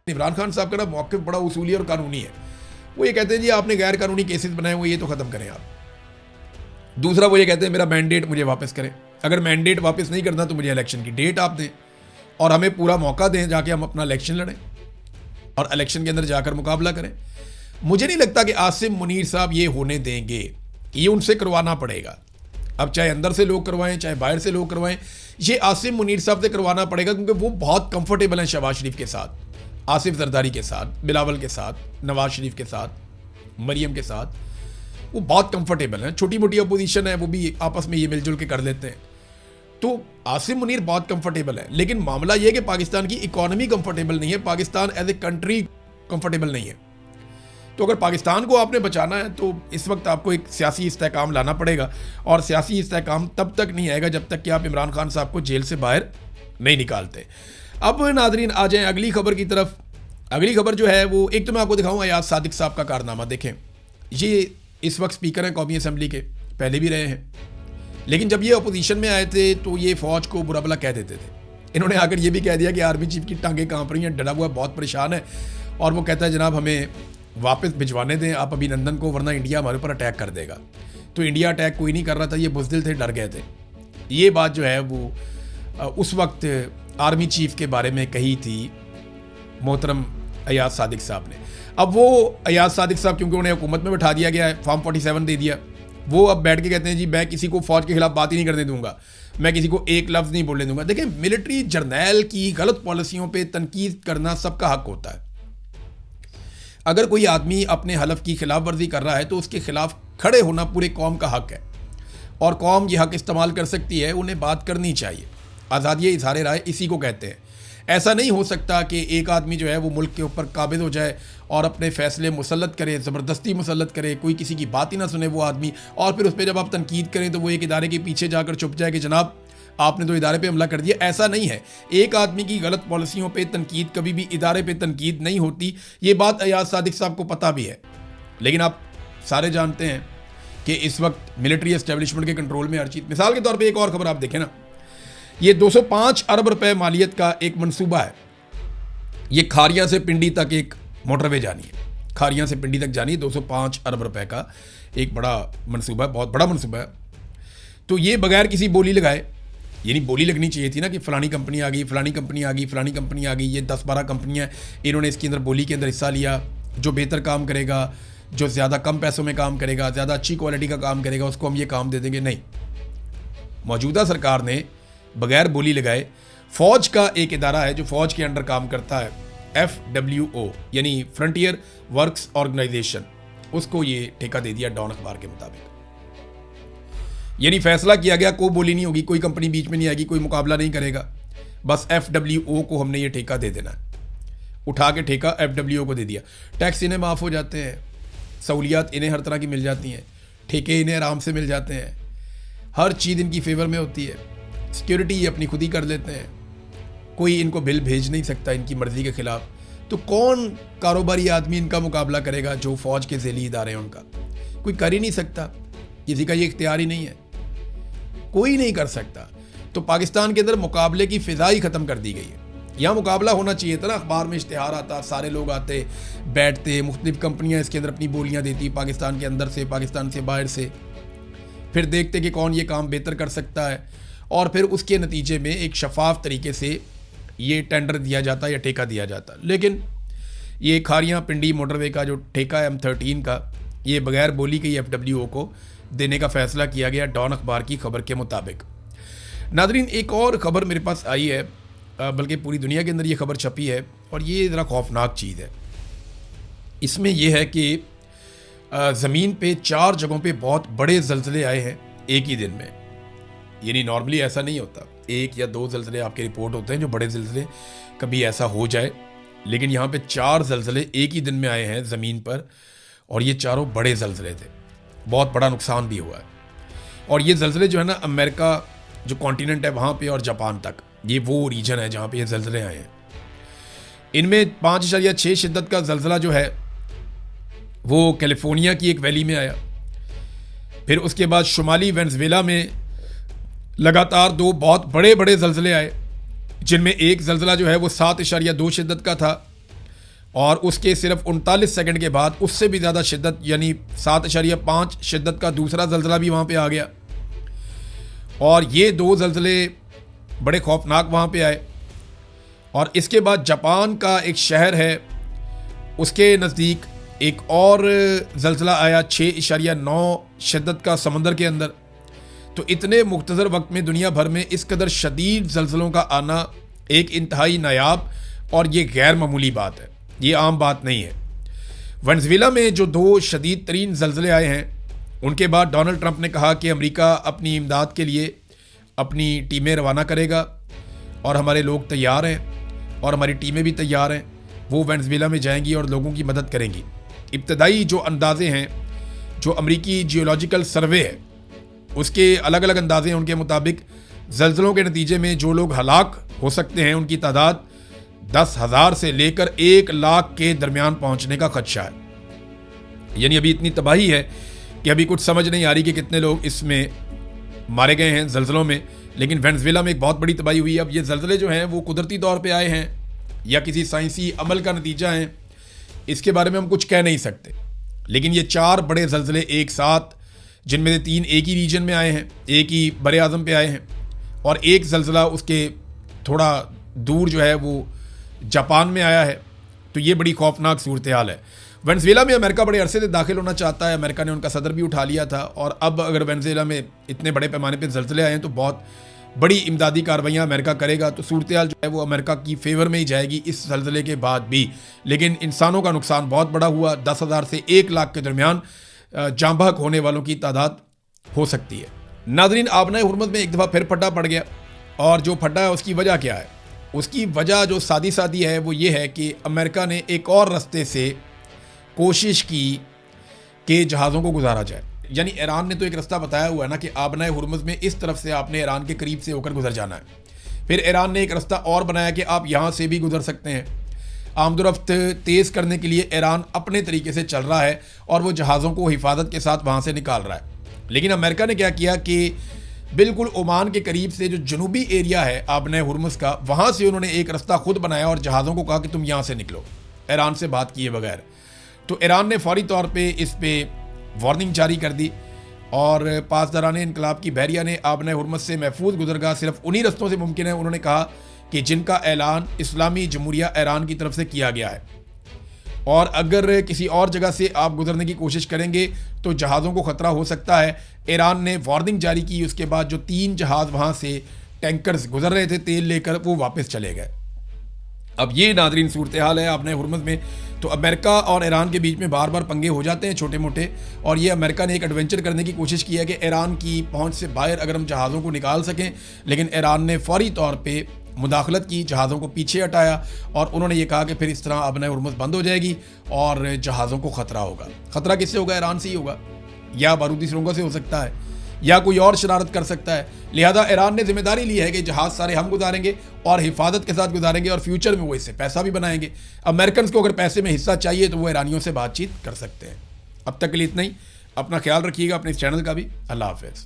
इमरान खान साहब का ना मौक़िफ़ बड़ा उसूली और कानूनी है। वो ये कहते हैं जी आपने गैर कानूनी केसेस बनाए हुए, ये तो ख़त्म करें आप। दूसरा वो ये कहते हैं मेरा मैंडेट मुझे वापस करें। अगर मैंडेट वापस नहीं करना तो मुझे इलेक्शन की डेट आप दें और हमें पूरा मौका दें जाके हम अपना इलेक्शन लड़ें और इलेक्शन के अंदर जाकर मुकाबला करें। मुझे नहीं लगता कि आसिम मुनीर साहब ये होने देंगे, ये उनसे करवाना पड़ेगा। अब चाहे अंदर से लोग करवाएं चाहे बाहर से लोग करवाएं, ये आसिम मुनीर साहब से करवाना पड़ेगा क्योंकि वो बहुत कंफर्टेबल हैं शहबाज शरीफ के साथ, आसिफ जरदारी के साथ, बिलावल के साथ, नवाज शरीफ के साथ, मरियम के साथ। वो बहुत कंफर्टेबल हैं। छोटी मोटी अपोजिशन है वो भी आपस में ये मिलजुल के कर लेते हैं। तो आसिम मुनीर बहुत कंफर्टेबल है, लेकिन मामला ये कि पाकिस्तान की इकॉनमी कंफर्टेबल नहीं है, Pakistan as a country comfortable नहीं है। तो अगर पाकिस्तान को आपने बचाना है तो इस वक्त आपको एक सियासी इस्तेहकाम लाना पड़ेगा, और सियासी इस्तेहकाम तब तक नहीं आएगा जब तक कि आप इमरान खान साहब को जेल से बाहर नहीं निकालते। अब नाजरीन आ जाएं अगली खबर की तरफ। अगली खबर जो है वो एक तो मैं आपको दिखाऊँ अयाज सादिक साहब का कारनामा। देखें, ये इस वक्त स्पीकर हैं कौमी असम्बली के, पहले भी रहे हैं, लेकिन जब ये अपोजिशन में आए थे तो ये फ़ौज को बुरा भला कह देते थे। इन्होंने आकर ये भी कह दिया कि आर्मी चीफ की टांगें कांप रही हैं, डरा हुआ बहुत परेशान है, और वो कहता है जनाब हमें वापस भिजवाने दें आप अभिनंदन को, वरना इंडिया हमारे ऊपर अटैक कर देगा। तो इंडिया अटैक कोई नहीं कर रहा था, ये बुज़दिल थे, डर गए थे। ये बात जो है वो उस वक्त आर्मी चीफ के बारे में कही थी मोहतरम अयाज सादिक साहब ने। अब वो अयाज सादिक साहब क्योंकि उन्हें हुकूमत में बैठा दिया गया है, फॉर्म 47 दे दिया, वो अब बैठ के कहते हैं जी मैं किसी को फ़ौज के खिलाफ बात ही नहीं करने दूंगा, मैं किसी को एक लफ्ज़ नहीं बोलने दूंगा। देखिए, मिलिट्री जर्नैल की गलत पॉलिसियों पे तनकीद करना सबका हक होता है। अगर कोई आदमी अपने हलफ की खिलाफ वर्जी कर रहा है तो उसके खिलाफ खड़े होना पूरे कौम का हक है, और कौम ये हक इस्तेमाल कर सकती है, उन्हें बात करनी चाहिए। आज़ादी इज़हार राय इसी को कहते हैं। ऐसा नहीं हो सकता कि एक आदमी जो है वो मुल्क के ऊपर काबिज हो जाए और अपने फ़ैसले मुसल्लत करे, ज़बरदस्ती मुसल्लत करे, कोई किसी की बात ही ना सुने वो आदमी, और फिर उस पर जब आप तनकीद करें तो वो एक इदारे के पीछे जाकर छुप जाए कि जनाब आपने तो इदारे पे हमला कर दिया। ऐसा नहीं है। एक आदमी की गलत पॉलिसियों पे तनकीद कभी भी इदारे पे तनकीद नहीं होती। ये बात अयाज सादिक साहब को पता भी है, लेकिन आप सारे जानते हैं कि इस वक्त मिलिट्री एस्टेब्लिशमेंट के कंट्रोल में हर चीज़। मिसाल के तौर पर एक और खबर आप देखें ना, ये 205 अरब रुपए मालियत का एक मनसूबा है। ये खारियां से पिंडी तक एक मोटरवे जानी है, खारियां से पिंडी तक जानी है, 205 अरब रुपए का एक बड़ा मनसूबा है, बहुत बड़ा मनसूबा है। तो ये बगैर किसी बोली लगाए, यानी बोली लगनी चाहिए थी ना कि फ़लानी कंपनी आ गई, फ़लानी कंपनी आ गई, फ़लानी कंपनी आ गई, ये 10-12 कंपनियाँ इन्होंने इसके अंदर बोली के अंदर हिस्सा लिया। जो बेहतर काम करेगा, जो ज़्यादा कम पैसों में काम करेगा, ज़्यादा अच्छी क्वालिटी का काम करेगा, उसको हम ये काम दे देंगे। नहीं, मौजूदा सरकार ने बगैर बोली लगाए फ़ौज का एक इदारा है जो फ़ौज के अंडर काम करता है, FWO यानी फ्रंटियर वर्क्स ऑर्गेनाइजेशन, उसको ये ठेका दे दिया डॉन अखबार के मुताबिक। यानी फैसला किया गया कोई बोली नहीं होगी, कोई कंपनी बीच में नहीं आएगी, कोई मुकाबला नहीं करेगा, बस FWO को हमने ये ठेका दे देना है। उठा के ठेका FWO को दे दिया। टैक्स इन्हें माफ़ हो जाते हैं, सहूलियात इन्हें हर तरह की मिल जाती हैं, ठेके इन्हें आराम से मिल जाते हैं, हर चीज़ इनकी फेवर में होती है, सिक्योरिटी ये अपनी खुद ही कर लेते हैं, कोई इनको बिल भेज नहीं सकता इनकी मर्ज़ी के ख़िलाफ़। तो कौन कारोबारी आदमी इनका मुकाबला करेगा जो फ़ौज के ज़ेली इदारे हैं उनका? कोई कर ही नहीं सकता, किसी का ये इख्तियार ही नहीं है, कोई नहीं कर सकता। तो पाकिस्तान के अंदर मुकाबले की फ़िज़ा ही ख़त्म कर दी गई है। यहाँ मुकाबला होना चाहिए था ना, अखबार में इश्तिहार आता, सारे लोग आते बैठते, मुख्तलिफ़ कंपनियाँ इसके अंदर अपनी बोलियाँ देती, पाकिस्तान के अंदर से, पाकिस्तान से बाहर से, फिर देखते कि कौन ये काम बेहतर कर सकता है, और फिर उसके नतीजे में एक शफाफ तरीके से ये टेंडर दिया जाता या ठेका दिया जाता। लेकिन ये खारियां पिंडी मोटरवे का जो ठेका है M13 का, ये बगैर बोली के FWO को देने का फ़ैसला किया गया डॉन अखबार की खबर के मुताबिक। नादरीन, एक और ख़बर मेरे पास आई है, बल्कि पूरी दुनिया के अंदर ये खबर छपी है, और ये ज़रा खौफनाक चीज़ है। इसमें यह है कि ज़मीन पे 4 जगहों पे बहुत बड़े ज़लज़ले आए हैं एक ही दिन में। यानी नॉर्मली ऐसा नहीं होता, 1 या 2 ज़लज़ले आपके रिपोर्ट होते हैं जो बड़े ज़लज़ले, कभी ऐसा हो जाए, लेकिन यहाँ पे 4 ज़लज़ले एक ही दिन में आए हैं ज़मीन पर, और ये चारों बड़े ज़लज़ले थे, बहुत बड़ा नुकसान भी हुआ है। और ये ज़लज़ले जो है ना, अमेरिका जो कॉन्टिनेंट है वहाँ पे और जापान तक, ये वो रीजन है जहाँ पे ये ज़लज़ले आए हैं। इनमें 5.6 शिद्दत का ज़लज़ला जो है वो कैलिफोर्निया की एक वैली में आया। फिर उसके बाद शुमाली वेनेज़ुएला में लगातार 2 बहुत बड़े बड़े ज़लज़ले आए, जिनमें एक ज़लज़ला जो है वो 7.2 शिद्दत का था, और उसके सिर्फ 39 सेकंड के बाद उससे भी ज़्यादा शिद्दत यानी 7.5 शिद्दत का दूसरा ज़लज़ला भी वहाँ पे आ गया। और ये 2 ज़लज़ले बड़े खौफनाक वहाँ पे आए। और इसके बाद जापान का एक शहर है, उसके नज़दीक एक और ज़लज़ला आया 6.9 शिद्दत का समंदर के अंदर। तो इतने मुख्तसर वक्त में दुनिया भर में इस कदर शदीद ज़लज़लों का आना एक इंतहाई नायाब और ये गैर मामूली बात है, ये आम बात नहीं है। वेनेज़ुएला में जो 2 शदीद तरीन ज़लज़ले आए हैं, उनके बाद डोनाल्ड ट्रंप ने कहा कि अमेरिका अपनी इमदाद के लिए अपनी टीमें रवाना करेगा और हमारे लोग तैयार हैं और हमारी टीमें भी तैयार हैं। वो वेनेज़ुएला में जाएंगी और लोगों की मदद करेंगी। इब्तदाई जो अंदाज़े हैं, जो अमेरिकी जियोलॉजिकल सर्वे है उसके अलग अलग अंदाजे हैं, उनके मुताबिक ज़लज़लों के नतीजे में जो लोग हलाक हो सकते हैं उनकी तादाद 10,000 से लेकर 1 लाख के दरमियान पहुंचने का खदशा है। यानी अभी इतनी तबाही है कि अभी कुछ समझ नहीं आ रही कि कितने लोग इसमें मारे गए हैं ज़लज़लों में। लेकिन वेनेज़ुएला में एक बहुत बड़ी तबाही हुई है। अब ये ज़लज़ले जो हैं वो कुदरती तौर पे आए हैं या किसी साइंसी अमल का नतीजा है, इसके बारे में हम कुछ कह नहीं सकते। लेकिन ये 4 बड़े ज़लज़ले एक साथ, जिनमें से 3 एक ही रीजन में आए हैं, एक ही बरे आज़म पे आए हैं और एक ज़लज़ला उसके थोड़ा दूर जो है वो जापान में आया है। तो ये बड़ी खौफनाक सूरत हाल है। वेनेज़ुएला में अमेरिका बड़े अरसे से दाखिल होना चाहता है। अमेरिका ने उनका सदर भी उठा लिया था और अब अगर वेनेज़ुएला में इतने बड़े पैमाने पे ज़लज़ले आए हैं तो बहुत बड़ी इमदादी कार्रवाइयाँ अमेरिका करेगा। तो सूरत हाल जो है वो अमेरिका की फेवर में ही जाएगी इस ज़लज़ले के बाद भी। लेकिन इंसानों का नुकसान बहुत बड़ा हुआ। 10,000 से 1 लाख के दरमियान जाँ बहक होने वालों की तादाद हो सकती है। नाज़रीन, आबनाए हुर्मुज़ में एक दफ़ा फिर फटा पड़ गया और जो फटा है उसकी वजह क्या है? उसकी वजह जो सादी सादी है वो ये है कि अमेरिका ने एक और रास्ते से कोशिश की कि जहाज़ों को गुजारा जाए। यानी ईरान ने तो एक रास्ता बताया हुआ है ना कि आबनाए हुर्मुज़ में इस तरफ से आपने ईरान के करीब से होकर गुजर जाना है। फिर ईरान ने एक रास्ता और बनाया कि आप यहाँ से भी गुजर सकते हैं। आमदोरफ्त तेज़ करने के लिए ईरान अपने तरीके से चल रहा है और वो जहाज़ों को हिफाजत के साथ वहाँ से निकाल रहा है। लेकिन अमेरिका ने क्या किया कि बिल्कुल ओमान के करीब से जो जनूबी एरिया है आबनाए हुर्मुज़ का, वहाँ से उन्होंने एक रास्ता खुद बनाया और जहाज़ों को कहा कि तुम यहाँ से निकलो, ईरान से बात किए बगैर। तो ईरान ने फौरी तौर पे इस पे वार्निंग जारी कर दी और पासदारान इनकलाब की बहरिया ने आबनाए हुर्मुज़ से महफूज गुजरगाह सिर्फ उन्हीं रस्तों से मुमकिन है, उन्होंने कहा कि जिनका ऐलान इस्लामी जमहूरिया ईरान की तरफ से किया गया है। और अगर किसी और जगह से आप गुजरने की कोशिश करेंगे तो जहाज़ों को ख़तरा हो सकता है। ईरान ने वार्निंग जारी की। उसके बाद जो 3 जहाज़ वहाँ से टैंकर्स गुजर रहे थे तेल लेकर, वो वापस चले गए। अब ये नाज़रीन सूरत हाल है आबनाए हुर्मुज़ में। तो अमेरिका और ईरान के बीच में बार बार पंगे हो जाते हैं छोटे मोटे, और ये अमेरिका ने एक एडवेंचर करने की कोशिश की है कि ईरान की पहुँच से बाहर अगर हम जहाज़ों को निकाल सकें। लेकिन ईरान ने फौरी तौर पर मुदाखलत की, जहाज़ों को पीछे हटाया और उन्होंने ये कहा कि फिर इस तरह आबनाए हुर्मुज़ बंद हो जाएगी और जहाज़ों को ख़तरा होगा। ख़तरा किससे होगा? ईरान से ही होगा, या बारूदी सुरंगों से हो सकता है, या कोई और शरारत कर सकता है। लिहाजा ईरान ने जिम्मेदारी ली है कि जहाज़ सारे हम गुजारेंगे और हिफाजत के साथ गुजारेंगे और फ्यूचर में वो इससे पैसा भी बनाएंगे। अमेरिकन को अगर पैसे में हिस्सा चाहिए तो वो ईरानियों से बातचीत कर सकते हैं। अब तक के लिए इतना ही। अपना ख्याल रखिएगा, अपने इस चैनल का भी। अल्लाह हाफ़िज़।